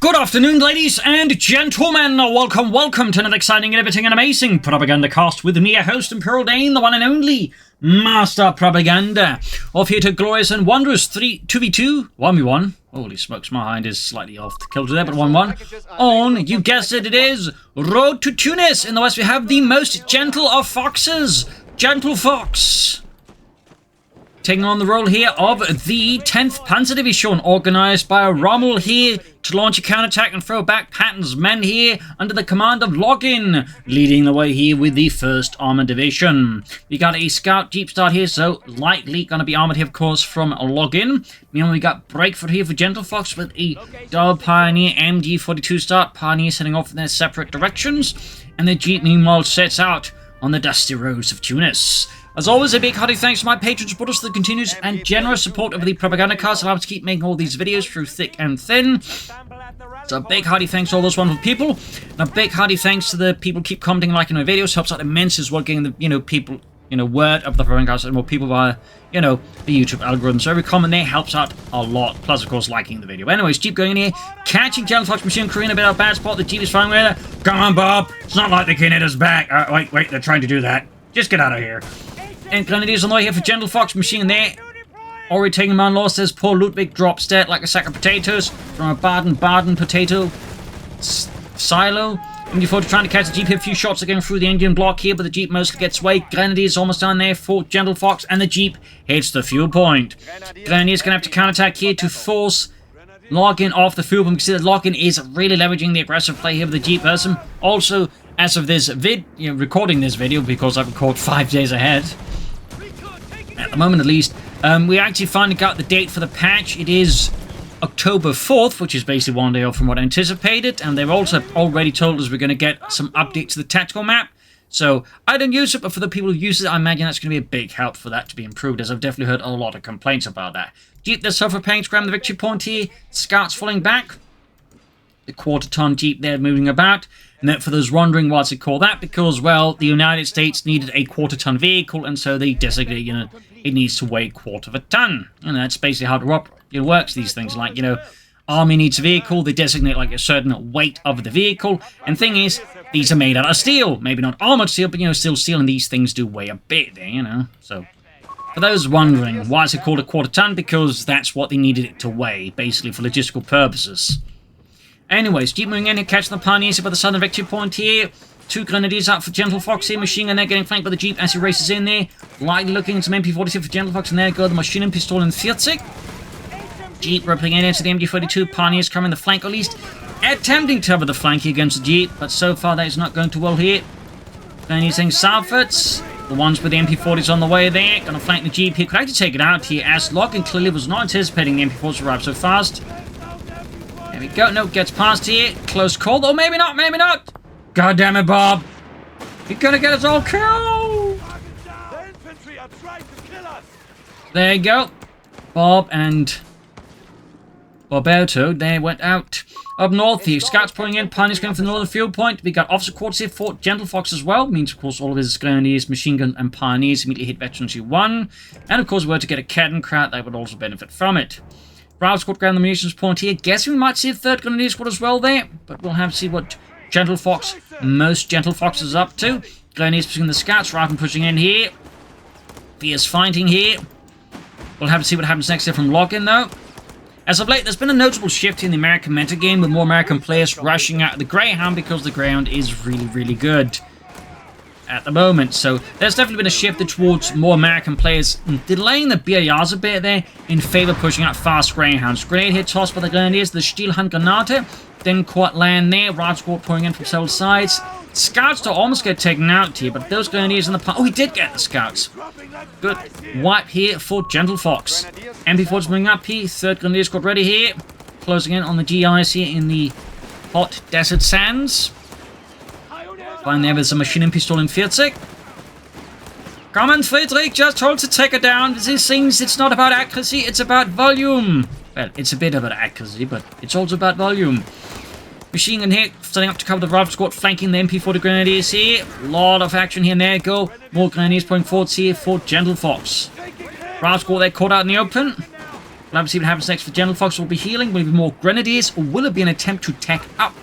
Good afternoon, ladies and gentlemen. Welcome to another exciting, innovating, and amazing Propagandacast with me, your host, Imperial Dane, the one and only Master Propaganda. Off here to glorious and wondrous 2v2, 1v1. Holy smokes, my hand is slightly off the kilter there, but 1-1. On, you guessed it, it is Road to Tunis. In the west, we have the most gentle of foxes, Gentlefox. Taking on the role here of the 10th Panzer Division, organised by Rommel here to launch a counterattack and throw back Patton's men here under the command of Login, leading the way here with the 1st Armoured Division. We got a Scout Jeep start here, so likely going to be armoured here, of course, from Login. Meanwhile, we got Breakfoot here for Gentlefox with a Dub Pioneer MG42 start. Pioneer setting off in their separate directions, and the Jeep, meanwhile, sets out on the dusty roads of Tunis. As always, a big hearty thanks to my patrons and supporters for the continuous and generous support of the Propagandacast, allowing us to keep making all these videos through thick and thin. So a big hearty thanks to all those wonderful people, and a big hearty thanks to the people who keep commenting and liking my videos. Helps out immensely as well, getting the people word of the Propagandacast and more people via the YouTube algorithm. So every comment there helps out a lot. Plus, of course, liking the video. Anyways, Jeep going in here, catching Gentlefox machine crew in a bit of a bad spot. The Jeep is fine with her. Come on, Bob. It's not like they can hit us back. Wait, they're trying to do that. Just get out of here. And Grenadiers on the way here for Gentlefox machine there. Already taking a man lost as poor Ludwig drops dead like a sack of potatoes from a Baden potato silo. MG40 trying to catch the Jeep here. A few shots are going through the engine block here, but the Jeep mostly gets away. Grenadiers almost down there for Gentlefox, and the Jeep hits the fuel point. Grenadiers going to have to counterattack here to force Login off the fuel point. You can see that Login is really leveraging the aggressive play here with the Jeep person. Also, as of this recording this video, because I've recorded 5 days ahead, at the moment at least, we actually finally got the date for the patch. It is October 4th, which is basically 1 day off from what I anticipated, and they've also already told us we're going to get some updates to the tactical map. So I don't use it, but for the people who use it, I imagine that's going to be a big help for that to be improved, as I've definitely heard a lot of complaints about that. Jeep, the suffer pain to grab the victory point here. Scouts falling back. The quarter-ton Jeep there moving about. And then for those wondering what's it called that, because, well, the United States needed a quarter-ton vehicle, and so they designated, it needs to weigh 1/4 of a ton. And that's basically how it works, these things. Like, Army needs a vehicle, they designate, like, a certain weight of the vehicle. And thing is, these are made out of steel. Maybe not armored steel, but, still steel, and these things do weigh a bit there, So, for those wondering, why is it called a quarter-ton? Because that's what they needed it to weigh, basically, for logistical purposes. Anyways, Jeep moving in here, catching the Pioneers by the southern victory point here. 2 Grenadiers out for Gentlefox here. Machine gun there getting flanked by the Jeep as he races in there. Lightly looking at some MP40 for Gentlefox, and there go the machine and pistol in 40. Jeep rippling in into the MG42. Pioneers coming the flank, or at least attempting to cover the flank here against the Jeep, but so far that is not going too well here. Grenadiers saying southwards. The ones with the MP40s on the way there. Gonna flank the Jeep here. Could actually take it out here as Login clearly was not anticipating the MP40s to arrive so fast. There we go. No, gets past here. Close call. Oh, maybe not. Maybe not. God damn it, Bob. You're gonna get us all killed. There you go. Bob and Boberto, they went out. Up north here, Scouts pulling in. Pioneers going from the northern field point. We got officer quarters here for Gentlefox as well. Means, of course, all of his Grenadiers, machine gun, and Pioneers immediately hit Veterans U1. And, of course, were to get a cannon crowd, they would also benefit from it. Browse squad ground the munitions point here. Guessing we might see a 3rd Grenadier squad as well there, but we'll have to see what most Gentlefox is up to. Grenadiers pushing the Scouts, Rifle pushing in here. Fierce fighting here. We'll have to see what happens next here from Login though. As of late, there's been a notable shift in the American metagame with more American players rushing out the Greyhound because the Greyhound is really, really good at the moment. So there's definitely been a shift towards more American players delaying the BARs a bit there in favor of pushing out fast Greyhounds. Grenade here tossed by the Grenadiers, the Stielhandgranate, then caught land there, Rod squad pouring in from several sides. Scouts to almost get taken out here, but those Grenadiers in the oh, he did get the Scouts. Good wipe here for Gentlefox. MP4's moving up here, 3rd Grenadier squad ready here, closing in on the GIs here in the hot desert sands. Fine there with some machine and pistol in 40. Come on, Friedrich, just hold the trigger down. These things, it's not about accuracy, it's about volume. Well, it's a bit about accuracy, but it's also about volume. Machine gun here, setting up to cover the Rifle squad, flanking the MP40 Grenadiers here. A lot of action here, and there you go. More Grenadiers pulling forwards here for Gentlefox. Rifle squad, they're caught out in the open. We'll have to see what happens next for Gentlefox. Will be healing? Will it be more grenadiers? Or will it be an attempt to tech up?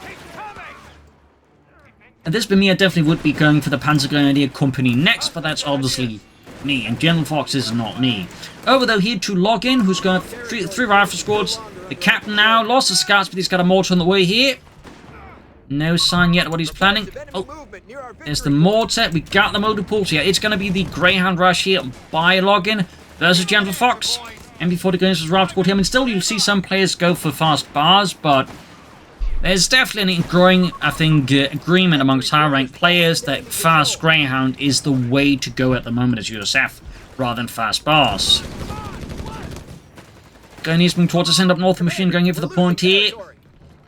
And this, for me, I definitely would be going for the Panzer Grenadier Company next, but that's obviously me, and Gentlefox is not me. Over, though, here to log in, who's got three rifle squads. The captain now lost the scouts, but he's got a mortar on the way here. No sign yet of what he's planning. Oh, there's the mortar. We got the motor pulse. Yeah, it's going to be the Greyhound rush here by login versus Gentlefox. MP40 going versus rifle squad here. I mean, still, you'll see some players go for fast bars, but there's definitely a growing, I think, agreement amongst higher-ranked players that fast Greyhound is the way to go at the moment as USF, rather than fast bars. Going east, moving towards the end up north, the machine going in for the point here.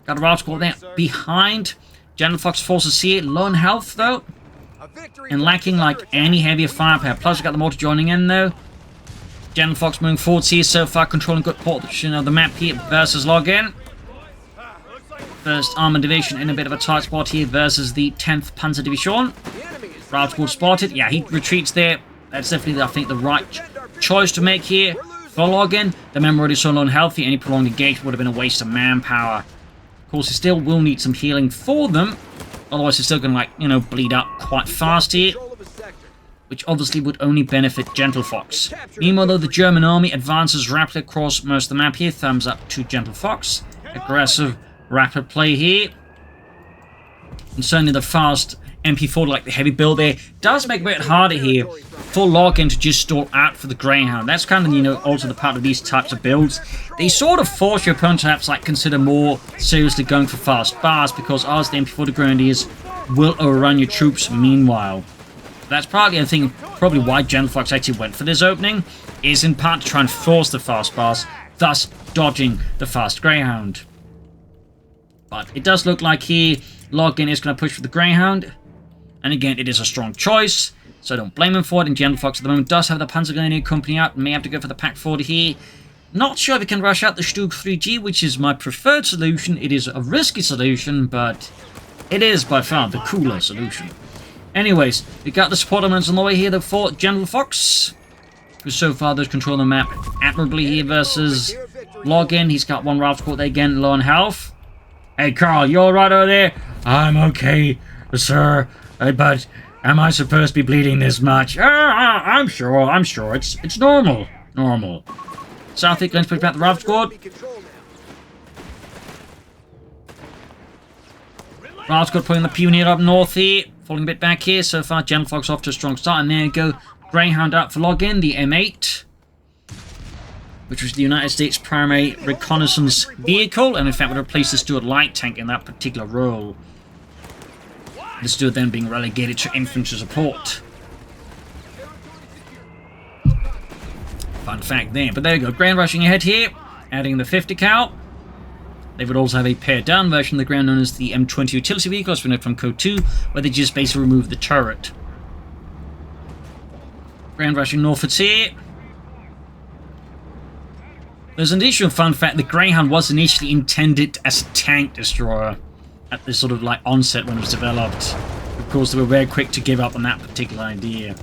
Got a rifle squad there behind. Gentlefox forces here, low in health though, and lacking like any heavier firepower. Plus, we got the mortar joining in though. Gentlefox moving forwards here so far, controlling good portion of the map here versus login. First Armoured Division in a bit of a tight spot here versus the 10th Panzer Division. Rifle squad spotted. Yeah, he retreats there. That's definitely, I think, the right choice to make here for login. The member already so low and healthy. Any prolonged engagement would have been a waste of manpower. Of course, he still will need some healing for them. Otherwise, he's still going to, like, you know, bleed up quite fast here. Which obviously would only benefit Gentlefox. Meanwhile, though, the German army advances rapidly across most of the map here. Thumbs up to Gentlefox. Aggressive, rapid play here. And certainly the fast MP4, like the heavy build there, does make it a bit harder here for login to just stall out for the Greyhound. That's kind of, you know, also the part of these types of builds. They sort of force your opponent to perhaps like consider more seriously going for fast bars, because ours, the MP40 Grenadiers, will overrun your troops meanwhile. That's partly, I think, probably why Gentlefox actually went for this opening, is in part to try and force the fast bars, thus dodging the fast Greyhound. But it does look like here, login is going to push for the Greyhound. And again, it is a strong choice, so don't blame him for it. And Gentlefox at the moment does have the Panzer Grenadier Company out, and may have to go for the Pack 40 here. Not sure if he can rush out the Stug 3G, which is my preferred solution. It is a risky solution, but it is by far the cooler solution. Anyways, we got the support elements on the way here though for Gentlefox, who so far does control the map admirably here versus login. He's got one rifle squad there again, low on health. Hey Carl, you alright over there? I'm okay, sir. But am I supposed to be bleeding this much? I'm sure. It's normal. South going to pick back the rifle squad. Rifle squad putting the Pioneer up north here. Falling a bit back here. So far, Gentlefox off to a strong start. And there you go. Greyhound out for login, the M8. Which was the United States primary reconnaissance vehicle. And in fact, would replace the Stuart light tank in that particular role. The Stuart then being relegated to infantry support. Fun fact there. But there you go. Ground rushing ahead here. Adding the 50 cal. They would also have a pared down version of the ground known as the M20 utility vehicle, as we know from Coh3, where they just basically remove the turret. Ground rushing northwards here. There's an additional fun fact. The Greyhound was initially intended as a tank destroyer at this sort of like onset when it was developed. Of course, they were very quick to give up on that particular idea.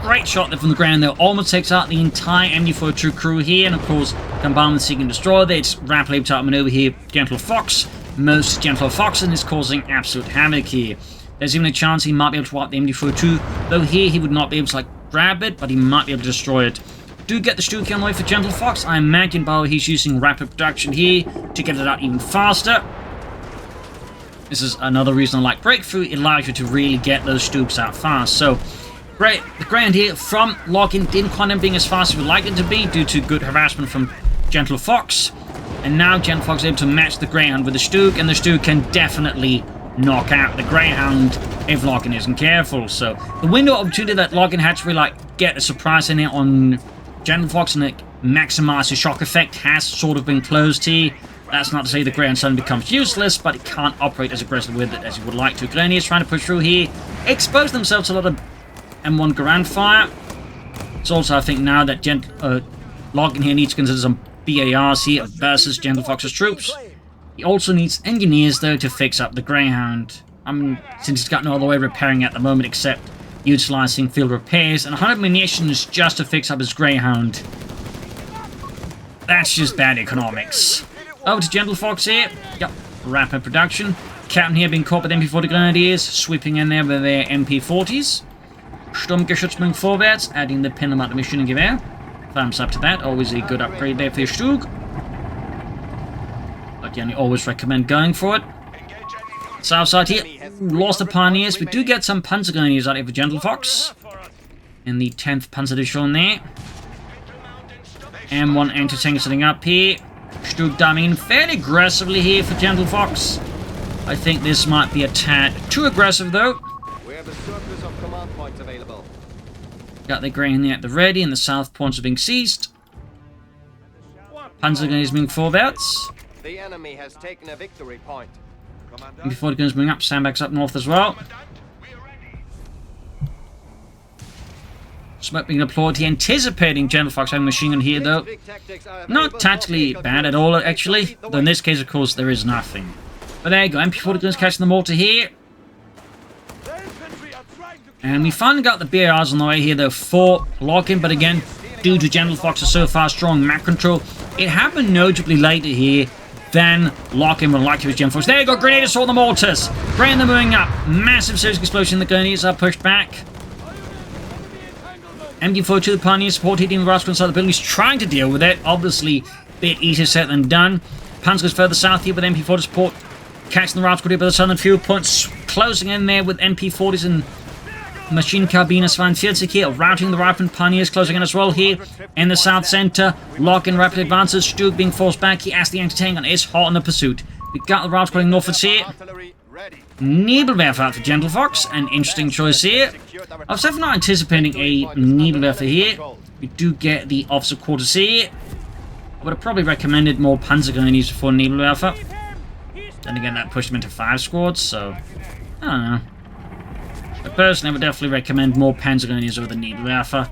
Great shot there from the ground though. Almost takes out the entire MD42 crew here, and of course, combined with the Seeking Destroyer there, it's rapidly able to outmaneuver here Gentlefox. Most Gentlefox, and is causing absolute havoc here. There's even a chance he might be able to wipe the MD42, though here he would not be able to like grab it, but he might be able to destroy it. Do get the Stuki on the way for Gentlefox. I imagine by the way he's using rapid production here to get it out even faster. This is another reason I like Breakthrough. It allows you to really get those Stuks out fast. So, great. The Greyhound here from login didn't quite end up being as fast as we would like it to be due to good harassment from Gentlefox. And now Gentlefox is able to match the Greyhound with the Stuk, and the Stuk can definitely knock out the Greyhound if login isn't careful. So, the window of opportunity that login had to really like get a surprise in it on Gentlefox and like, maximize the shock effect has sort of been closed here. That's not to say the Greyhound suddenly becomes useless, but it can't operate as aggressively with it as you would like to. Grenadier is trying to push through here, expose themselves to a lot of M1 Garand fire. It's also, I think, now that login here needs to consider some BARs here versus Gentlefox's troops. He also needs engineers, though, to fix up the Greyhound. I mean, since he's got no other way of repairing at the moment except utilizing field repairs, and 100 munitions just to fix up his Greyhound That's just bad economics. Over to Gentlefox here. Yep, rapid production. Captain here being caught with MP40 Grenadiers, sweeping in there with their MP40s. Sturmgeschütz moving forwards, adding the pin amount of Maschinengewehr. Thumbs up to that, always a good upgrade there for your Stug. Again, you always recommend going for it. South side here, lost the Pioneers. We do get some Panzer Grenadiers out here for Gentlefox. In the 10th Panzer Division there. M1 anti-tank setting up here. Stug diving in fairly aggressively here for Gentlefox. I think this might be a tad too aggressive though. We have a surplus of command points available. Got the grain there at the ready, and the south points are being seized. Panzer Grenadiers moving forwards. The enemy has taken a victory point. And before the guns moving up, sandbags up north as well. Smoke being deployed here, anticipating Gentlefox having machine gun here though. Not tactically bad at all actually, though in this case of course there is nothing. But there you go, MP40 guns catching the mortar here. And we finally got the BRs on the way here though for lock-in, but again, due to Gentlefox's so far strong map control, it happened notably later here than lock-in would like to his Gentlefox. There you go, Grenadiers saw the mortars. Bring them moving up. Massive serious explosion, the Grenadiers are pushed back. MD42, the Pioneer support hitting the rascal inside the building. He's trying to deal with it. Obviously, a bit easier said than done. Panzer goes further south here with MP40 support. Catching the rascal here by the southern fuel points. Closing in there with MP40s and machine carbines. Van Fieldsik here, routing the Rifleman Pioneers, closing in as well here in the south center. Lock in rapid advances. Stug being forced back. He as the anti-tank and is hot in the pursuit. We got the rascal going northwards here. Nebelwerfer out for Gentlefox, an interesting choice here. I was definitely not anticipating a Nebelwerfer here. We do get the officer quarters here. I would have probably recommended more Panzer Grenadiers before Nebelwerfer. Then again, that pushed him into 5 squads, so I don't know. But personally, I would definitely recommend more Panzer Grenadiers over the Nebelwerfer.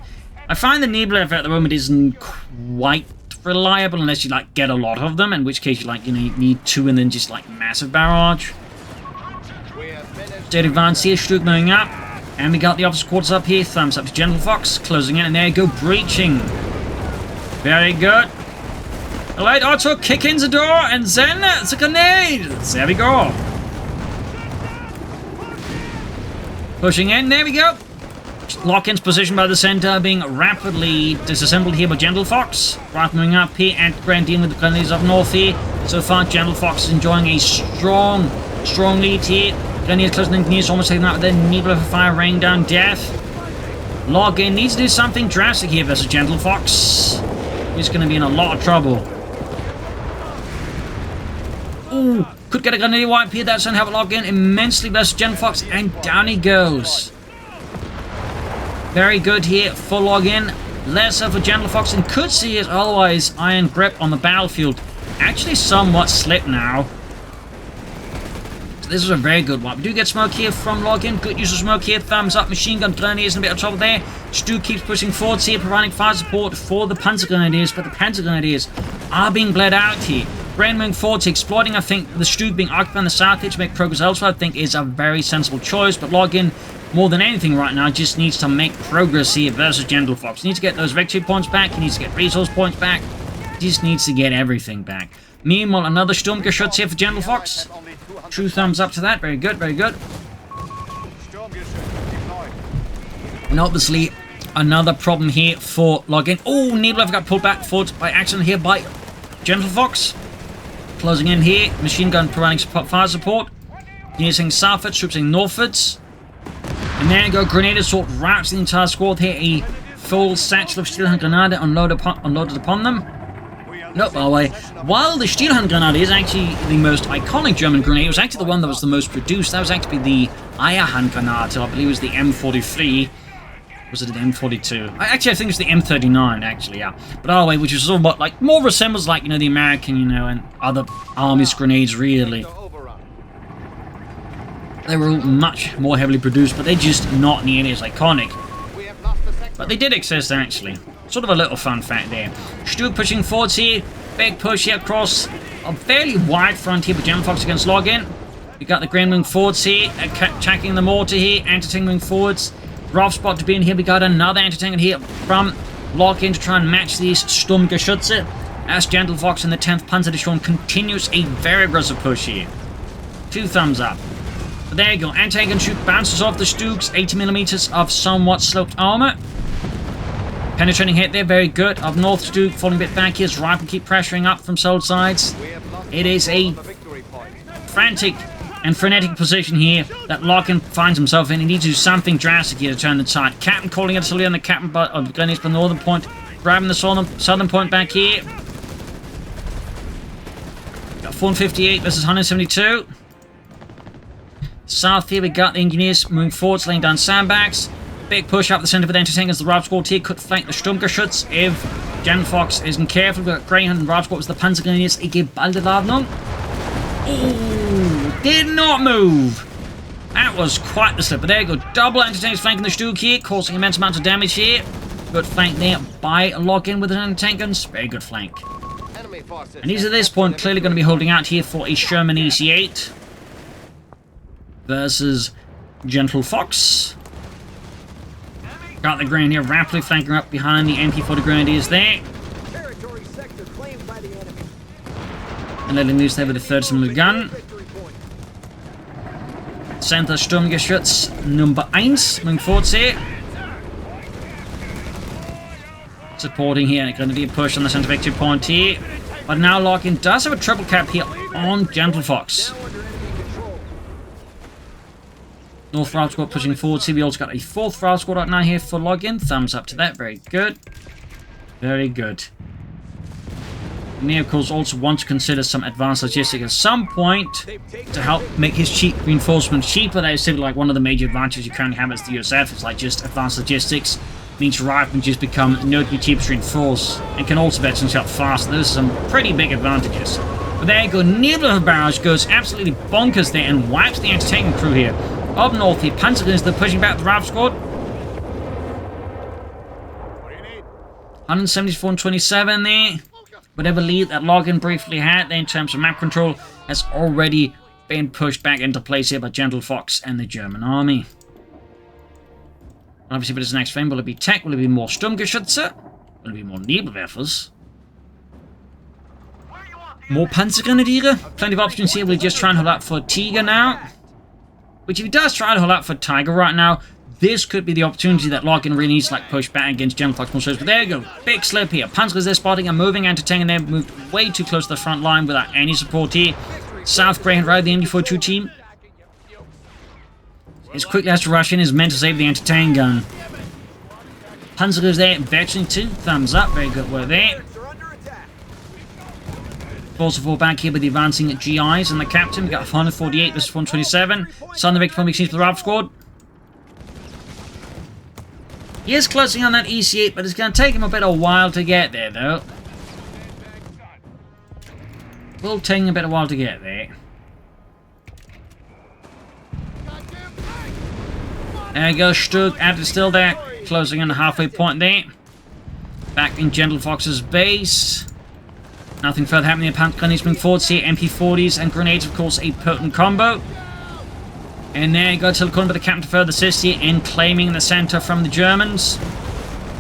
I find the Nebelwerfer at the moment isn't quite reliable unless you like get a lot of them, in which case you like you need 2 and then just like massive barrage. State advance here, Stug moving up. And we got the officer quarters up here. Thumbs up to Gentlefox, closing in, and there you go, breaching. Very good. Alright, Otto, kick in the door, and then the grenade. There we go. Pushing in, there we go. Lock-in's position by the center, being rapidly disassembled here by Gentlefox. Right, moving up here, and Grand dealing with the grenadiers up north here. So far, Gentlefox is enjoying a strong lead here. Grenadiers closing in, Grenadiers almost taking out with their Nebula for fire, raining down death. Login needs to do something drastic here versus Gentlefox. He's going to be in a lot of trouble. Ooh, could get a grenadier wipe here. That's going to help Login immensely versus Gentlefox, and down he goes. Very good here for Login. Less so for Gentlefox, and could see his otherwise iron grip on the battlefield actually somewhat slip now. This is a very good one. We do get smoke here from Login. Good use of smoke here. Thumbs up. Machine gun Grenadiers in a bit of trouble there. Stu keeps pushing forwards here, providing fire support for the Panzer Grenadiers, but the Panzer Grenadiers are being bled out here. Brain moving forwards, exploiting, I think, the Stu being occupied on the south here to make progress elsewhere, I think is a very sensible choice, but Login, more than anything right now, just needs to make progress here versus Gentlefox. He needs to get those victory points back. He needs to get resource points back. He just needs to get everything back. Meanwhile, another Sturmgeschütz here for Gentlefox. True thumbs up to that. Very good, very good. And obviously, another problem here for Login. Oh, Nebelwerfer got pulled back forward by accident here by Gentlefox. Closing in here. Machine gun providing fire support. Using southwards, troops in northwards. And there you go. Grenade assault routes the entire squad here. A full satchel of steel hand grenade unloaded upon them. No, by the way, while the Stielhandgranate is actually the most iconic German grenade, it was actually the one that was the most produced. That was actually the Eierhandgranate, I believe it was the M43. Was it the M42? Actually, I think it's the M39, actually, yeah. But anyway, which is sort of like, more resembles like, the American, and other armies' grenades, really. They were all much more heavily produced, but they're just not nearly as iconic. But they did exist, actually. Sort of a little fun fact there. Stu pushing forwards here. Big push here across a fairly wide front here with Gentlefox against Login. We got the Grand moving forwards here. Attacking the mortar here. Anti-tank moving forwards. Rough spot to be in here. We got another anti-tank here from Login to try and match these Sturmgeschütze. as Gentlefox and the 10th Panzer Division continues a very aggressive push here. 2 thumbs up. But there you go. Anti-tank gun shoot bounces off the Stooks. 80mm of somewhat sloped armor. Penetrating hit there, very good. Up north, Stook falling a bit back here. His rifle keep pressuring up from both sides. It is a frantic and frenetic position here that Larkin finds himself in. He needs to do something drastic here to turn the tide. Captain calling it on the captain of Grenadiers for the northern point. Grabbing the southern point back here. Got 458 versus 172. South here we got the engineers moving forwards, laying down sandbags. Big push up the center for the anti-tank as the Raubsquad here could flank the Sturmgeschütz if Gentlefox isn't careful. We've got Greyhound and Raubsquad with the Panzergrenadiers. A geballte Ladung. Ooh, did not move. That was quite the slip. But there you go. Double anti-tanks flanking the Stug here, causing immense amounts of damage here. Good flank there by Lock-in with the anti-tank guns. Very good flank. And he's at this point clearly going to be holding out here for a Sherman EC8 versus Gentlefox. Got the Grenadier rapidly flanking up behind the MP40 Grenadiers there. And letting loose there with the 30mm gun. Center Sturmgeschütz Number 1 moving forwards here. Supporting here, going to be a push on the center victory point here. But now Larkin does have a triple cap here on Gentlefox. North Route Squad pushing forward. We also got a 4th Route Squad right now here for login. Thumbs up to that. Very good. Very good. May, of course, also want to consider some advanced logistics at some point to help make his cheap reinforcements cheaper. That is simply like one of the major advantages you currently have as the USF. It's like just advanced logistics means riflemen just become notably cheaper to reinforce and can also bet themselves faster. Those are some pretty big advantages. But there you go. Nebula Barrage goes absolutely bonkers there and wipes the anti-tank crew here. Up north here, Panzergrenadiers, they're pushing back the Raub Squad. 174 and 27 there. Whatever lead that Logan briefly had there in terms of map control has already been pushed back into place here by Gentlefox and the German army. Obviously, for this next frame, will it be tech? Will it be more Sturmgeschütze? Will it be more Nebelwerfers? More Panzergrenadiere? Plenty of options here. Will he just try and hold out for Tiger now? Which if he does try to hold out for Tiger right now, this could be the opportunity that Larkin really needs to like push back against Gentlefox more so. But there you go. Big slip here. Panzers there spotting and moving anti-tank and they moved way too close to the front line without any support here. South Greyhound right, the MD42 team. As quickly has to rush in is meant to save the anti-tank gun. Panzer goes there, veteran 2. Thumbs up. Very good work there. Also fall back here with the advancing GIs and the captain. We got 148 versus 127. Southern victory point exchange for the Raub Squad. He is closing on that EC8, but it's going to take him a bit of a while to get there, though. Will take him a bit of a while to get there. There you go, Stug out is still there, closing on the halfway point there. Back in Gentlefox's base. Nothing further happening. The Panzergrenadiers moving forwards here. MP40s and grenades, of course, a potent combo. And there you go, Tillicon, but the captain to further assist here in claiming the center from the Germans.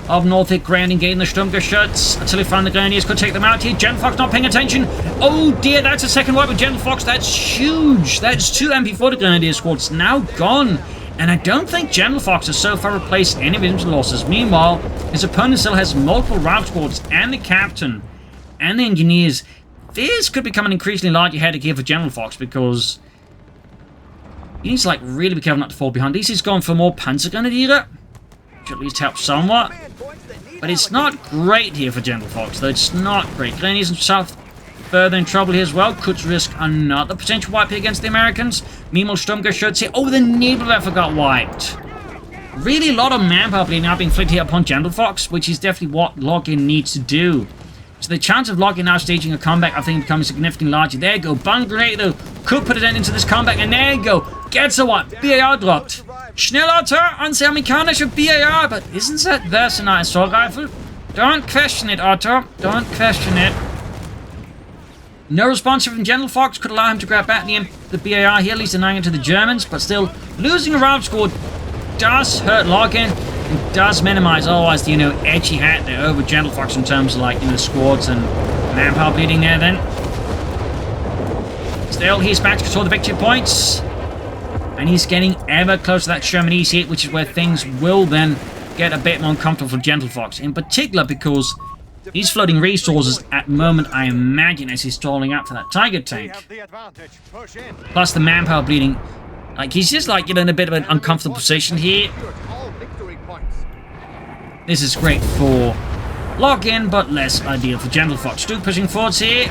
Up north here, grounding gain the Sturmgeschütz until he found the Grenadiers could take them out here. Gentlefox not paying attention. Oh dear, that's a second wipe with Gentlefox. That's huge. That's 2 MP40 Grenadier squads now gone. And I don't think Gentlefox has so far replaced any of his losses. Meanwhile, his opponent still has multiple Raub squads and the captain and the engineers. This could become an increasingly larger headache here for Gentlefox because he needs to like really be careful not to fall behind. At least he's gone for more Panzergrenadiere, which at least helps somewhat. But it's not great here for Gentlefox, though. It's not great. Grenadiers and South further in trouble here as well. Could risk another potential wipe here against the Americans. Meanwhile, Sturmgeschütz here. Oh, the Nebelwerfer got wiped. Really a lot of manpower now being inflicted here upon Gentlefox, which is definitely what Lock-in needs to do. So the chance of Lock-in now staging a comeback, I think, becomes significantly larger. There you go. Bang grenade, though. Could put it into this comeback. And there you go. Gets a what? BAR dropped. Schneller anti-amerikanische BAR. But isn't that Versenal assault rifle? Don't question it, Otto. Don't question it. No response from Gentlefox could allow him to grab back the BAR here, at least denying it to the Germans. But still, losing a Raub squad does hurt Lock-in. It does minimize otherwise the, edgy hat there over Gentlefox in terms of, like, squads and Manpower bleeding there then. Still, he's back to control the victory points. And he's getting ever closer to that Sherman EC8, which is where things will then get a bit more uncomfortable for Gentlefox. In particular because he's floating resources at the moment, I imagine, as he's stalling out for that Tiger tank. Plus the manpower bleeding. Like, he's just like, in a bit of an uncomfortable position here. This is great for lock-in, but less ideal for Gentlefox. Stu pushing forwards here,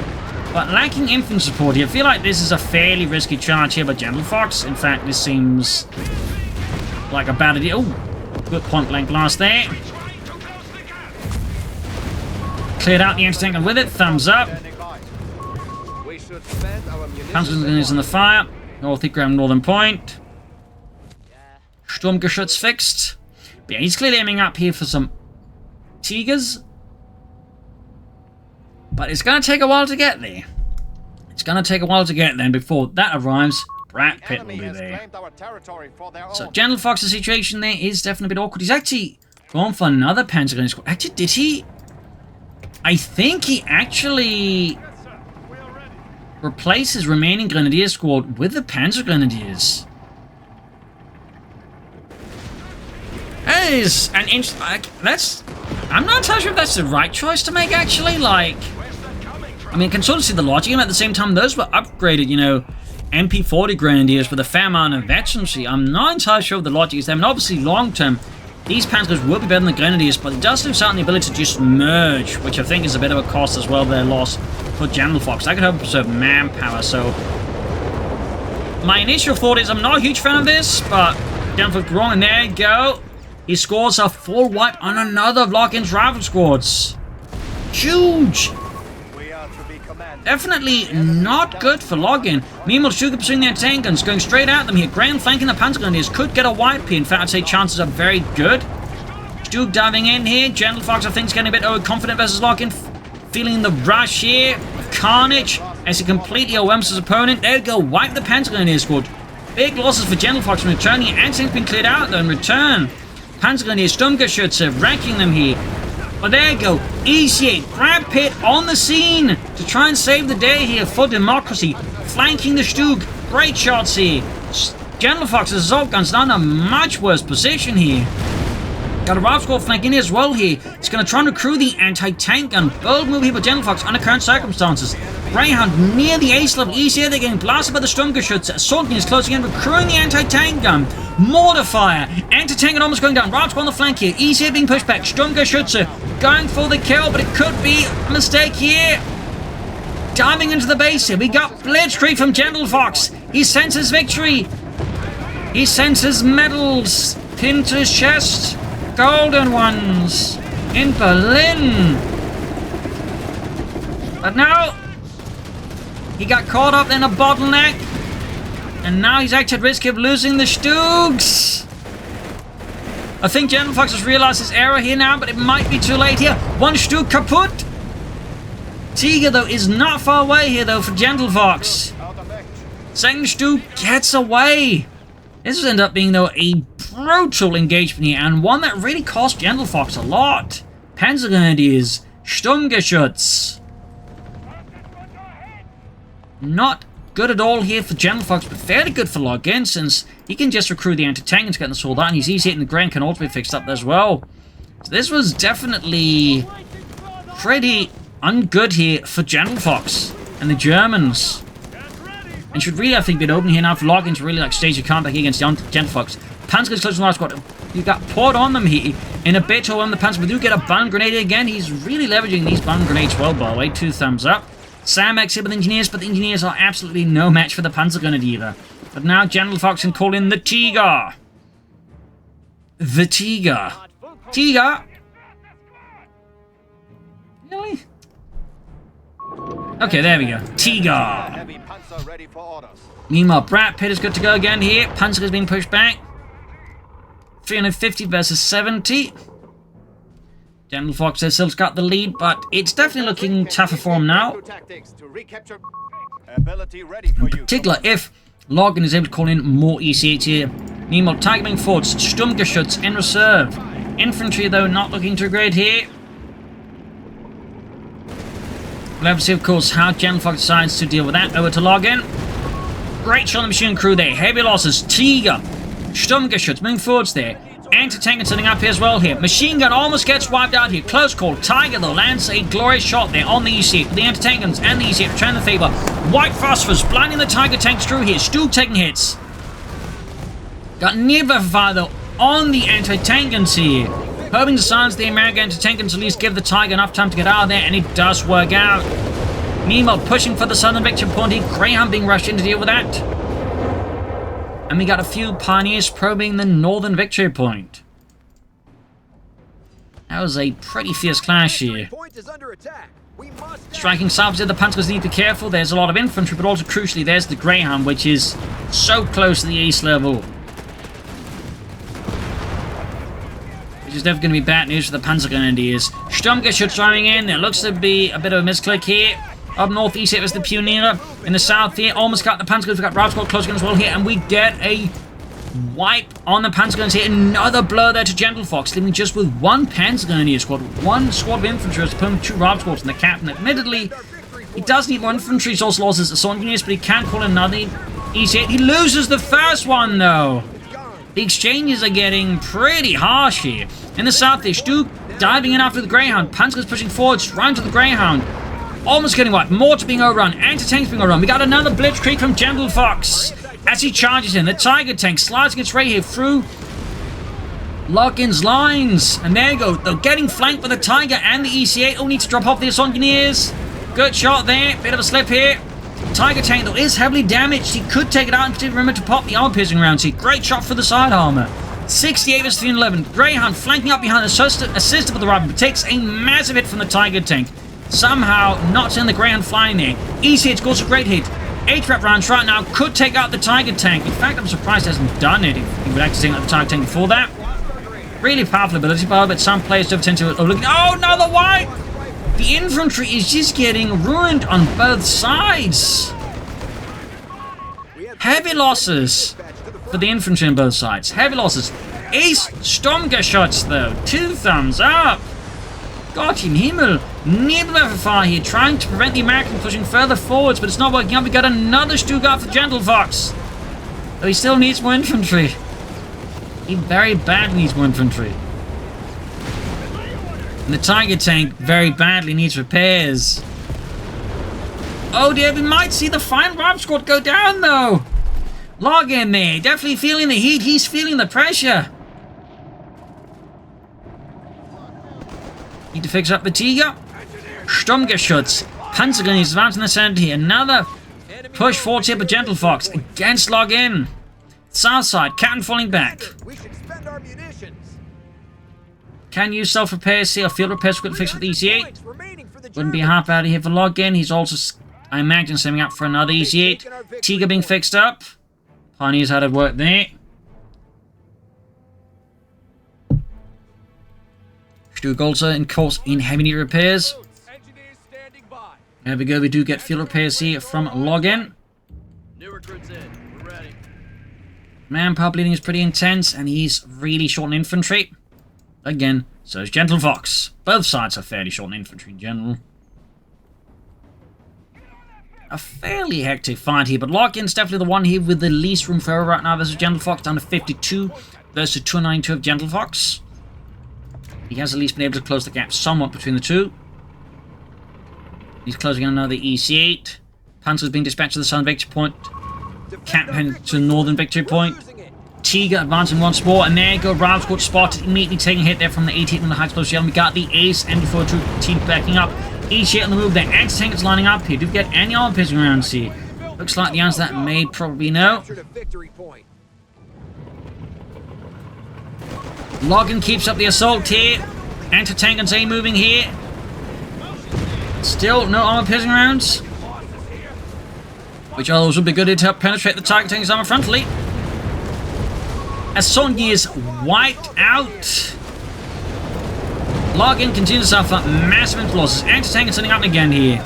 but lacking infantry support here. I feel like this is a fairly risky charge here by Gentlefox. In fact, this seems like a bad idea. Oh, good point-blank blast there. Cleared out the anti-tank, and with it, thumbs up. Panzer is in the fire. North-Ground Northern Point. Sturmgeschütz fixed. But yeah, he's clearly aiming up here for some Tigers. But it's going to take a while to get there. It's going to take a while to get there, and before that arrives, Brat Pit will be there. So, Gentlefox's situation there is definitely a bit awkward. He's actually gone for another Panzer Grenadier squad. Actually, did he? I think he actually replaced his remaining Grenadier squad with the Panzer Grenadiers. That is an I'm not entirely sure if that's the right choice to make, actually. Like, I mean, I can sort of see the logic in it. At the same time, those were upgraded, you know, MP40 Grenadiers with a fair amount of veterancy. I'm not entirely sure what the logic is there. I mean, obviously, long term, these Panzers will be better than the Grenadiers, but it does lose out on the ability to just merge, which I think is a bit of a cost as well, their loss for Gentlefox. I could hope to preserve manpower, so my initial thought is I'm not a huge fan of this, but Gentlefox wrong, and there you go. He scores a full wipe on another of Lock-in's rival squads. Huge! Definitely not good for Lock-in. Meanwhile, Sugar pursuing their tank guns, going straight at them here. Graham flanking the Panzer Grenadiers could get a wipe here. In fact, I'd say chances are very good. Stu diving in here. Gentlefox, I think, is getting a bit overconfident versus Lock-in. Feeling the rush here. Carnage as he completely overwhelms his opponent. There we go. Wipe the Panzer Grenadier squad. Big losses for Gentlefox in return. The anti-tank's been cleared out, though, in return. Panzer Grenadier Sturmgeschütze wrecking them here. But there you go. EC8, Brad Pitt on the scene to try and save the day here for democracy. Flanking the Stug. Great shots here. Gentlefox's assault guns down in a much worse position here. Got a rival squad flanking as well here. It's going to try and recruit the anti-tank gun. Bold move here by Gentlefox under current circumstances. Greyhound near the ace level. EC8, they're getting blasted by the Sturmgeschütze. Assault gun is closing in, recruiting the anti-tank gun. Mortar anti-tank gun almost going down. Rival squad on the flank here. EC8 being pushed back. Sturmgeschütze going for the kill, but it could be a mistake here. Diving into the base here. We got blitzkrieg from Gentlefox. He senses victory. He senses medals pinned to his chest. Golden ones in Berlin. But now he got caught up in a bottleneck, and now he's actually at risk of losing the Stugs. I think Gentlefox has realized his error here now, but it might be too late here. One Stug kaput. Tiger, though, is not far away here, though, for Gentlefox. Second Stug gets away. This will end up being, though, a brutal engagement here, and one that really cost Gentlefox a lot. Panzer Grenadiers, Sturmgeschütz. Not good at all here for Gentlefox, but fairly good for Lock-in, since he can just recruit the anti-tank and get the sword out, and he's easy hitting the Grand can also be fixed up as well. So this was definitely pretty ungood here for Gentlefox and the Germans. And should really, I think, be open here now for Lock-in to really like stage a comeback against Gentlefox. Panzer is close to the last squad. You got poured on them here in a bit to overwhelm the Panzer. We do get a bomb grenade again. He's really leveraging these bomb grenades well, by the way. 2 thumbs up. Sam here with Engineers, but the Engineers are absolutely no match for the Panzer Grenadier. But now Gentlefox can call in the Tiger. The Tiger. Tiger. Really? Okay, there we go. Tiger. Meanwhile, Brat Pitt is good to go again here. Panzer is being pushed back. 350 versus 70. Gentlefox has still got the lead, but it's definitely looking tougher for him now. In particular, if Logan is able to call in more EC8 here. Meanwhile, targeting forwards, Sturmgeschütz in reserve. Infantry, though, not looking too great here. We'll have to see, of course, how Gentlefox decides to deal with that. Over to Login. Great shot on the machine crew there. Heavy losses. Tiger. Sturmgeschütz moving forwards there. Anti-tank and setting up here as well here. Machine gun almost gets wiped out here. Close call. Tiger, though, lands a glorious shot there on the EC8. The anti-tank guns and the EC8 return the favor. White phosphorus blinding the Tiger tanks through here. Stu taking hits. Got nearby fire, though, on the anti-tank guns here. Hoping to silence the American anti-tank guns, at least give the Tiger enough time to get out of there, and it does work out. Meanwhile, pushing for the southern victory point here. Greyhound being rushed in to deal with that. And we got a few Pioneers probing the northern victory point. That was a pretty fierce clash here. Striking south, the Panthers need to be careful. There's a lot of infantry, but also crucially, there's the Greyhound, which is so close to the ace level. Which is definitely going to be bad news for the Panzergrenadiers. Sturmgeschütz driving in. There looks to be a bit of a misclick here. Up north, east, it was the Pioneer. In the south here, almost got the Panzerguns. We've got Raubsquad close as well here, and we get a wipe on the Panzerguns here. Another blow there to Gentlefox, leaving just with one Panzergrenadier squad, one squad of infantry as opposed to two Raubsquads, and the captain. Admittedly, he does need more infantry resource losses as assault engineers, but he can't call another EC8. He loses the first one, though. The exchanges are getting pretty harsh here. In the south there, Stu diving in after the Greyhound. Panzerguns pushing forwards, round to the Greyhound. Almost getting wiped. Mortar being overrun. Anti-tanks being overrun. We got another blitzkrieg from Gentlefox as he charges in. The Tiger tank slides its way here through Lock-in's lines. And there you go. They're getting flanked by the Tiger and the EC8. Oh, need to drop off the assault engineers. Good shot there. Bit of a slip here. Tiger tank, though, is heavily damaged. He could take it out and particularly remember to pop the armor-piercing rounds here. Great shot for the side armor. 68 vs 311. Greyhound flanking up behind, assisted with the Robin, but takes a massive hit from the Tiger tank. Somehow not seeing the Greyhound flying there. EC8 scores a great hit. 8-rep rounds right now could take out the Tiger tank. In fact, I'm surprised he hasn't done it. He would actually take out the Tiger tank before that. Really powerful ability power, but some players do tend to overlook. Oh, another wipe! The infantry is just getting ruined on both sides. Heavy losses for the infantry on both sides. Heavy losses. Ace Sturmgeschütz, though. 2 thumbs up. Gott im Himmel. Nebelwerferfire here, trying to prevent the Americans pushing further forwards, but it's not working out. We got another Stuttgart for Gentlefox. Though he still needs more infantry. He very badly needs more infantry. And the Tiger tank very badly needs repairs. Oh dear, we might see the final Rob squad go down, though. Log in there. Definitely feeling the heat. He's feeling the pressure. Need to fix up the Tiger. Sturmgeschütz. Panzergrenadiers advancing the center here. Another push forward here by Gentlefox against Log in. South side. Captain falling back. Can use self-repairs here. Field repairs quick fix with the EC8. Wouldn't be half out of here for Log in. He's also, I imagine, setting up for another EC8. Tiger being fixed up. Pioneers had it work there. Stu also, in course, in heavy need repairs. There we go. We do get field repairs here from Login. Manpower bleeding is pretty intense, and he's really short in infantry. Again, so is Gentlefox. Both sides are fairly short in infantry in general. A fairly hectic fight here, but Lock-in's definitely the one here with the least room for error right now. Versus Gentlefox down to 52 versus 292 of Gentlefox. He has at least been able to close the gap somewhat between the two. He's closing another EC8. Panzer's being dispatched to the southern victory point. Captain to the northern victory point. Tiger advancing once more, and there you go. Raubsquad spotted, immediately taking a hit there from the 88 on the high explosive yellow. We got the Ace MD4 team backing up. EC8 on the move there. Anti-tank is lining up here. Do we get any arm-piercing rounds here? Looks like the answer to that may probably no. Logan keeps up the assault here. Anti-tank and A moving here. Still no armor-piercing rounds. Which always would be good to help penetrate the Tiger tank's armor frontally. As Songi is wiped out. Login continues to suffer massive losses. Anti-tank is setting up again here.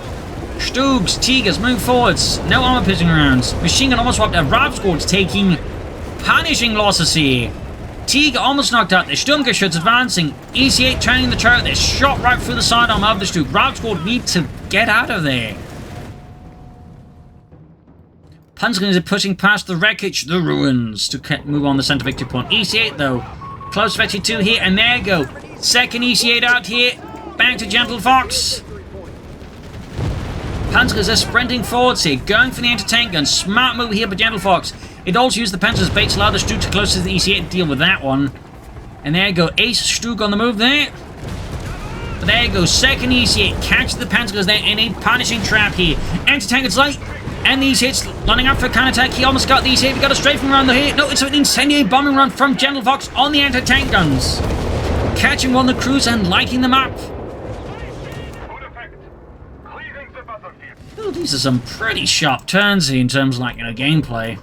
Stugs, Tigers, move forwards. No armor piercing rounds. Machine gun almost wiped out. Raubsquad's taking punishing losses here. Tiger almost knocked out. The Sturmgeschütz advancing. EC8 turning the turret. They're shot right through the sidearm of the Stug. Raubsquad need to get out of there. Panzergrenadiers are pushing past the wreckage, the ruins, to move on the center victory point. EC8 though, close to victory 2 here, and there you go. Second EC8 out here, back to Gentlefox. Panzergrenadiers are sprinting forwards here, going for the anti-tank gun. Smart move here by Gentlefox. It also used the Panzer as bait to allow the Stug to close to the EC8 to deal with that one. And there you go, Ace Stug on the move there. But there you go, second EC8 catches the Panzergrenadiers there in a punishing trap here. Anti-tank is light. And these hits lining up for a counterattack. He almost got these hit. He got a strafing run here. No, it's an incendiary bombing run from Gentlefox on the anti-tank guns. Catching one of the crews and lighting them up. Oh, these are some pretty sharp turns here in terms of, like, gameplay.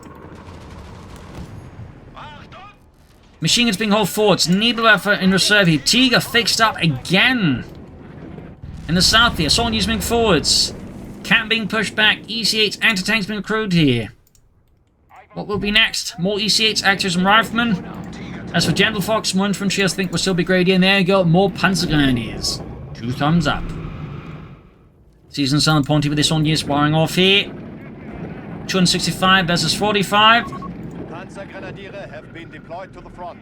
Machine guns being hauled forwards. Needlewerfer in reserve here. Tiger fixed up again. In the south here. Assault units moving forwards. Camp being pushed back. EC8's anti-tanks being accrued here. What will be next? More EC8s, actors and riflemen. As for Gentlefox, more infantry I think will still be great here. And there you go, more Panzergrenadiers. 2 thumbs up. Season Southern Ponty with this on units wiring off here. 265 versus 45. Panzergrenadiere have been deployed to the front.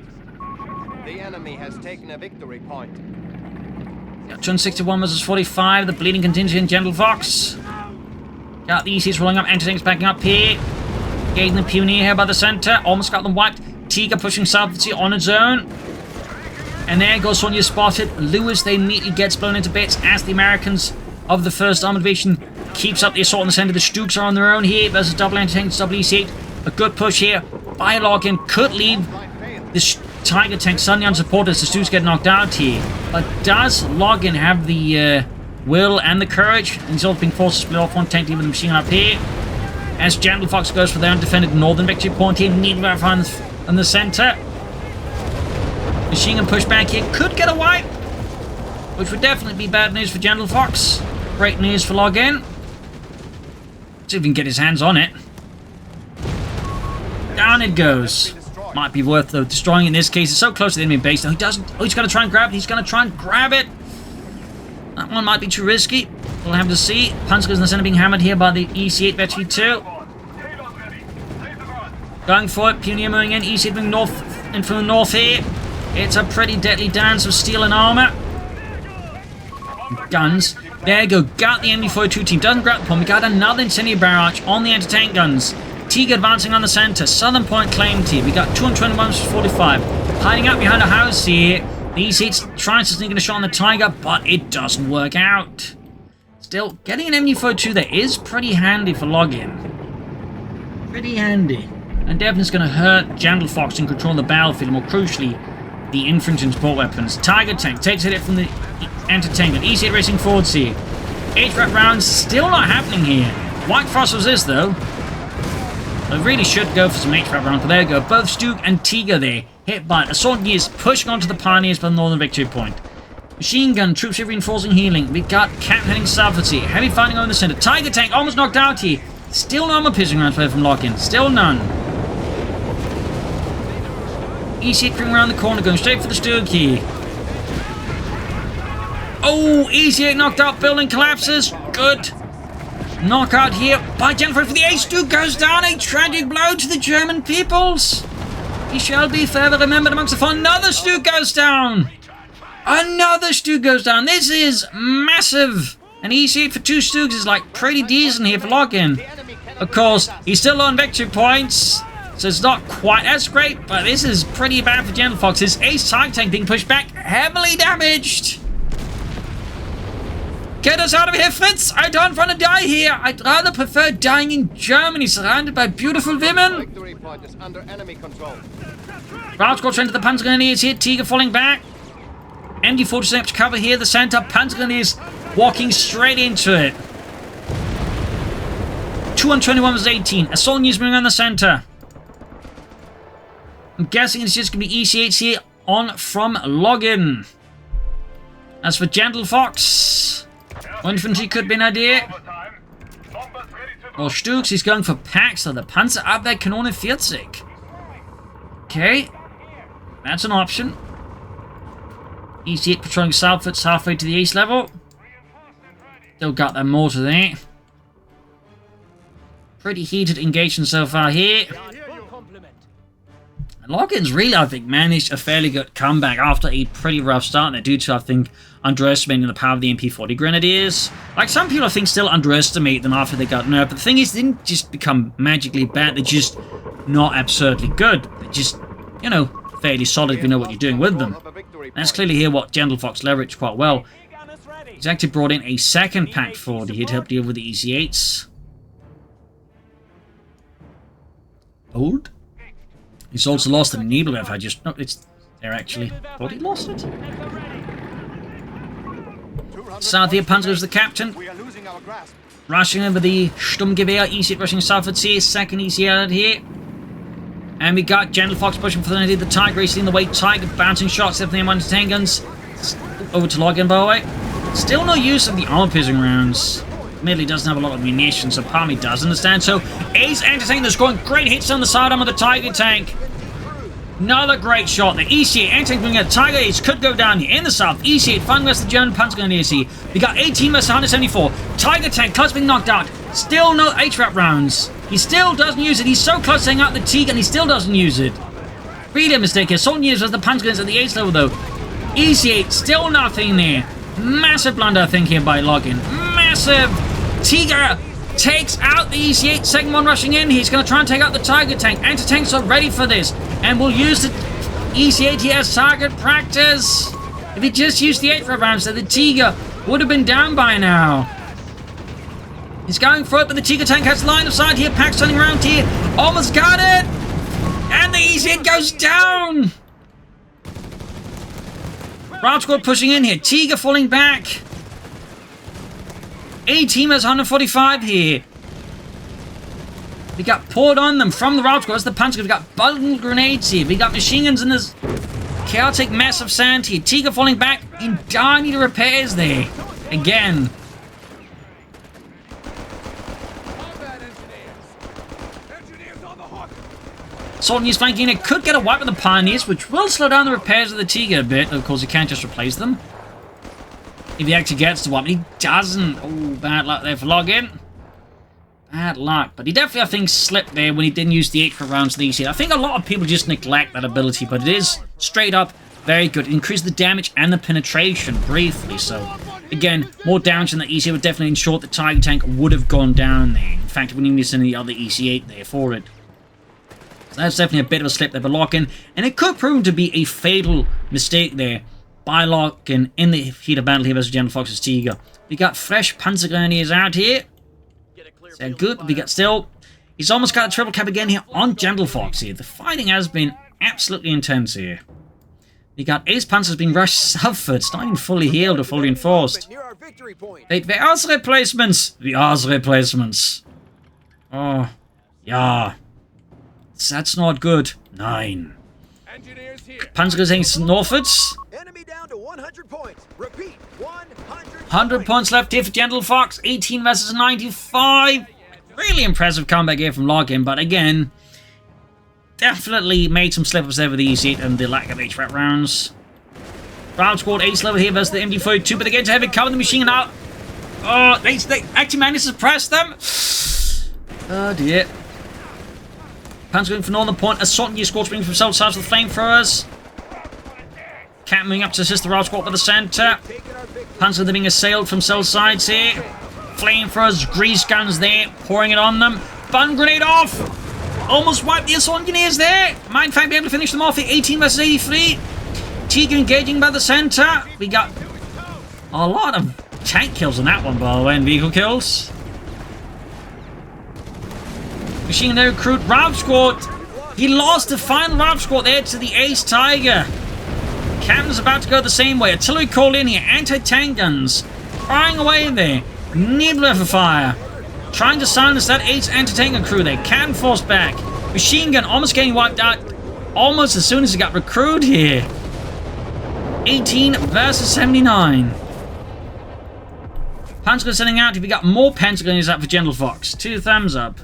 The enemy has taken a victory point. 261 versus 45. The bleeding contingent in Gentlefox. Got the ECs rolling up. Anti-tanks backing up here. Getting the Pioneer here by the center. Almost got them wiped. Tiger pushing south on its own. And there goes Sonia spotted. Lewis they immediately gets blown into bits as the Americans of the 1st Armored Division keeps up the assault in the center. The Stugs are on their own here versus double anti-tanks, double EC8. A good push here by Logan. Could leave this Tiger tank suddenly unsupported as the Stugs get knocked out here. But does Logan have the will and the courage? And he's all being forced to split off one tank team with the machine gun up here. As Gentlefox goes for their undefended northern victory point here. Needlewerfer in the center. Machine gun push back here. Could get a wipe. Which would definitely be bad news for Gentlefox. Great news for Logan. See if he can get his hands on it. Down it goes. Might be worth, though, destroying it in this case. It's so close to the enemy base. No, he doesn't. Oh, he's going to try and grab it. He's going to try and grab it. That one might be too risky. We'll have to see. Panzergrenadiers in the center being hammered here by the EC8 Battery 2. Going for it. Pioneer moving in. EC8 moving north, in from the north here. It's a pretty deadly dance of steel and armor. Guns. There you go. Got the MD-42 team. Doesn't grab the point. We got another incendiary barrage on the anti-tank guns. Tiger advancing on the center. Southern point claimed here. We got 221 versus 45. Hiding up behind a house here. The EC8's trying to sneak in a shot on the Tiger, but it doesn't work out. Still, getting an MD-42 there is pretty handy for login. Pretty handy. And definitely going to hurt Gentlefox in control of the battlefield, more crucially, the infantry and support weapons. Tiger tank takes a hit from the anti-tank. EC8 racing forwards here. HVAC rounds still not happening here. White Frost was this, though. I really should go for some HVAC rounds, but there you go. Both Stug and Tiger there. Hit by assault units pushing onto the Pioneers for the northern victory point. Machine gun, troops are reinforcing healing. We've got Cap heading southwards here. Heavy fighting on the center. Tiger tank almost knocked out here. Still no armor piercing rounds from lock-in. Still none. EC8 coming around the corner, going straight for the Stug here. Oh, EC8 knocked out, building collapses. Good. Knockout here by Gentlefox for the ace. Stug goes down. A tragic blow to the German peoples. He shall be forever remembered amongst the fun. Another Stug goes down. Another Stug goes down. This is massive. And EC8 for 2 Stugs is like pretty decent here for login. Of course, he's still on victory points. So it's not quite as great, but this is pretty bad for Gentlefox. His ace Tiger tank being pushed back, heavily damaged. Get us out of here, Fritz! I don't want to die here. I'd rather prefer dying in Germany, surrounded by beautiful women. Victory point is under enemy control. Rout squad into the Panzergrenadiers here. Tiger falling back. MD-47 up to cover here. The center. Panzergrenadiers walking straight into it. 221 versus 18. Assault units moving on the center. I'm guessing it's just going to be EC8s here on from login. As for Gentlefox, infantry could be an idea. Or Stugs, he's going for packs, so the Panzerabwehrkanone 40. Okay, that's an option. EC8 patrolling southwards halfway to the east level. Still got that mortar there. Pretty heated engagement so far here. And Logan's really, I think, managed a fairly good comeback after a pretty rough start there due to, I think, underestimating the power of the MP40 Grenadiers. Like, some people, I think, still underestimate them after they got nerfed. But the thing is, they didn't just become magically bad. They're just not absurdly good. They're just, you know, fairly solid if you know what you're doing with them. And that's clearly here what Gentlefox leveraged quite well. He's actually brought in a second Pack 40 here to help deal with the EC8s. Old? He's also lost an enabler if I just... No, it's there actually. Thought he lost it? South here, Panzer is the captain. Rushing over the Sturmgewehr, EC8 rushing southwards here. Second EC8 out here. And we got Gentlefox pushing for the Tiger, racing in the way. Tiger bouncing shots at the M110 guns. Over to Logan, by the way. Still no use of the armor-piercing rounds. Admittedly doesn't have a lot of munitions, so Palmy does understand. So Ace anti-tank, there's going great hits on the sidearm of the Tiger tank. Another great shot. The EC8 anti-tank bringing a Tiger Ace could go down here in the south. EC8 fighting west the German Panzer Grenadiers here. We got 18 versus 174. Tiger tank close being knocked out. Still no HVAP rounds. He still doesn't use it. He's so close to hang out the Tiger and he still doesn't use it. Really a mistake here. Soldier uses the Panzer Grenadiers at the Ace level though. EC8 still nothing there. Massive blunder I think here by Logan. Massive. Tiger takes out the EC8, second one rushing in. He's going to try and take out the Tiger tank. Anti-tanks are ready for this. And we'll use the EC8 here as target practice. If he just used the 8 rounds, then the Tiger would have been down by now. He's going for it, but the Tiger tank has line of sight here. Pack's turning around here. Almost got it. And the EC8 goes down. Route squad pushing in here. Tiger falling back. 18 has 145 here. We got poured on them from the route squad. That's the Panzer. We got bundle grenades here. We got machine guns in this chaotic mess of sand here. Tiger falling back in dire need of repairs there. Again. Soldiers flanking in. It could get a wipe with the Pioneers, which will slow down the repairs of the Tiger a bit. Of course, you can't just replace them. If he actually gets to one, he doesn't. Oh, bad luck there for Login. Bad luck. But he definitely, I think, slipped there when he didn't use the 8 rounds of the EC8. I think a lot of people just neglect that ability, but it is straight up very good. It increased the damage and the penetration briefly. So, again, more damage than the EC8 would definitely ensure the Tiger tank would have gone down there. In fact, we wouldn't even send the other EC8 there for it. So that's definitely a bit of a slip there for Login. And it could prove to be a fatal mistake there by Logan in the heat of battle here versus Gentlefox's Tiger. We got fresh Panzer Grenadiers out here. So good. We got still. He's almost got a triple cap again here on Gentlefox here. The fighting has been absolutely intense here. We got Ace Panzers being rushed southwards, not even fully healed or fully enforced. Wait, where are the replacements? We are the replacements. Oh, yeah. That's not good. 9. Panzer Grenadiers northwards. Enemy down to 100 points. Repeat, 100 points left here for Gentlefox. 18 versus 95. Really impressive comeback here from Login, but again, definitely made some slip-ups there with the EC8 and the lack of HVAC rounds. Round squad ace level here versus the MD42, but again to have it cover the machine out. Oh, they actually managed to suppress them. Oh dear. Panzer going for northern point. Assault and squad bringing from south side with the flamethrowers. Cat moving up to assist the route squad with the center. Panzer being assailed from cell sides here. Flamethrowers, grease guns there, pouring it on them. Bun grenade off! Almost wiped the assault engineers there. Might in fact be able to finish them off at 18 versus 83. Tiger engaging by the center. We got a lot of tank kills on that one, by the way, and vehicle kills. Machine gun recruit, route squad. He lost the final route squad there to the Ace Tiger. Captain's about to go the same way. Artillery called in here. Anti-tank guns. Firing away there. Nibbler for fire. Trying to silence that Ace anti-tank crew there. Cannon forced back. Machine gun almost getting wiped out. Almost as soon as he got recruited here. 18 versus 79. Panzer sending out. We got more Panzer Grenadiers out for Gentlefox. 2 thumbs up.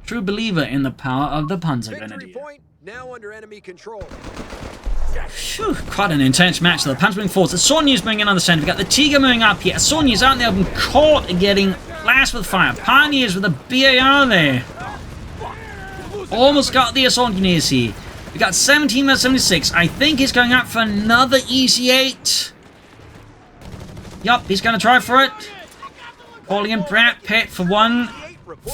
True believer in the power of the Panzer Grenadier. point now under enemy control. Phew, quite an intense match. The Panzer moving forwards. The Sonya's moving in on the centre. We've got the Tiger moving up here. Sonya's out in the open, caught getting blasted with fire. Pioneers with a BAR there. Almost got the Assaultineers here. We got 17 versus 76. I think he's going up for another EC8. Yup, he's going to try for it. Calling in Brad Pitt for one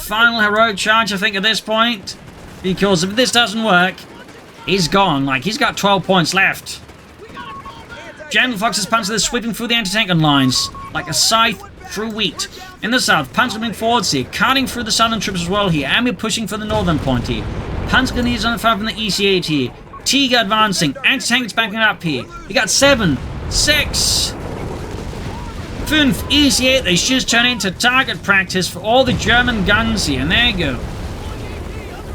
final heroic charge, I think, at this point. Because if this doesn't work, he's gone. Like, he's got 12 points left. Gentlefox's Panzer is sweeping through the anti-tank lines like a scythe through wheat. In the south, Panzer moving forwards here, cutting through the southern troops as well here, and we're pushing for the northern point here. Panzer Grenadiers on the fire from the EC8 here. Tiger advancing, anti-tank is backing up here. We got 7, 6, 5 EC8. They just turn into target practice for all the German guns here, and there you go.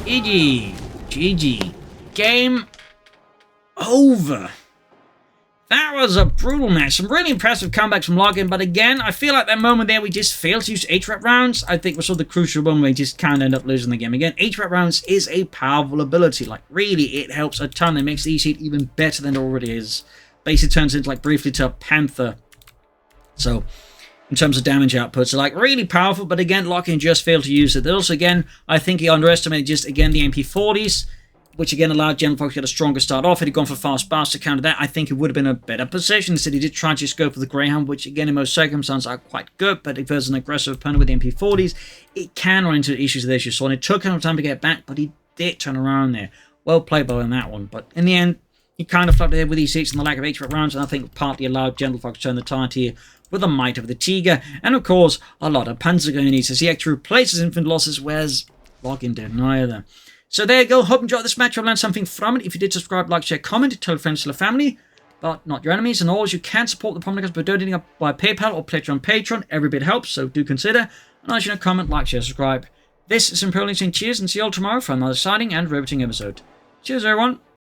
GG. Game over. That was a brutal match. Some really impressive comebacks from Login, but again, I feel like that moment there we just failed to use HREP rounds. I think was sort of the crucial one where we just kind of end up losing the game again. HREP rounds is a powerful ability. Like, really, it helps a ton. It makes the EC8 even better than it already is. Basically turns into, like, briefly to a Panther. So, in terms of damage output, so, like, really powerful, but again, Login just failed to use it. Also, again, I think he underestimated just, again, the MP40s. Which again allowed Gentlefox to get a stronger start off. Had he gone for fast bars to counter that, I think it would have been a better position. Instead, he did try to just go for the Greyhound, which again in most circumstances are quite good, but if there's an aggressive opponent with the MP40s, it can run into issues with issues. So it took him time to get back, but he did turn around there. Well played by him in that one. But in the end, he kind of flopped ahead with these 6 and the lack of HREP rounds, and I think partly allowed Gentlefox to turn the tide here with the might of the Tiger, and of course, a lot of Panzer Grenadiers as he actually replaces infant losses, whereas Login didn't either. So there you go. Hope you enjoyed this match. I've learned something from it. If you did, subscribe, like, share, comment, tell friends, tell family, but not your enemies. And always, you can support the Propagandacaster by donating up by PayPal or pledge on Patreon. Every bit helps, so do consider. And as you know, comment, like, share, subscribe. This is Imperial saying cheers and see you all tomorrow for another exciting and riveting episode. Cheers, everyone.